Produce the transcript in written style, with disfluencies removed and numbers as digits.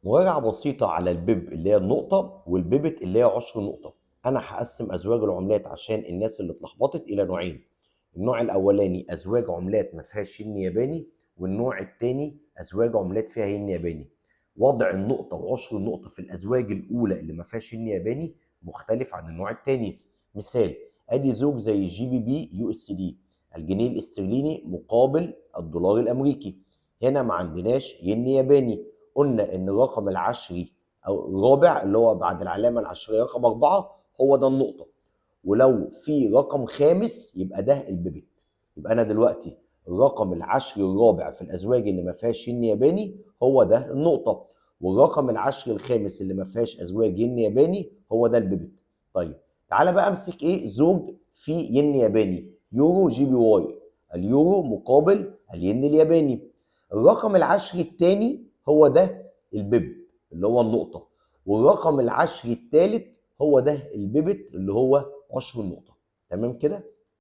مراجعة بسيطة على البيب اللي هي النقطة والبيبت اللي هي عشر نقطة. أنا هقسم أزواج العملات عشان الناس اللي اتلخبطت إلى نوعين. النوع الأولاني أزواج عملات ما فيهاش ين ياباني، والنوع التاني أزواج عملات فيها ين ياباني. وضع النقطة وعشر النقطة في الأزواج الأولى اللي ما فيهاش ين ياباني مختلف عن النوع التاني. مثال: أدي زوج زي جي بي بي يو اس دي، الجنيه الاسترليني مقابل الدولار الأمريكي. هنا ما عندناش ين ياباني، قلنا ان الرقم العشري او الرابع اللي هو بعد العلامه العشريه رقم 4 هو ده النقطه، ولو في رقم خامس يبقى ده البيبت. يبقى انا دلوقتي الرقم العشري الرابع في الازواج اللي ما فيهاش ين ياباني هو ده النقطه، والرقم العشري الخامس اللي ما فيهاش ازواج ين ياباني هو ده البيبت. طيب تعالى بقى امسك زوج فيه ين ياباني، يورو جي بي واي، اليورو مقابل الين الياباني. الرقم العشري الثاني هو ده البيب اللي هو النقطة، والرقم العشري الثالث هو ده البيبت اللي هو عشر النقطة. تمام كده؟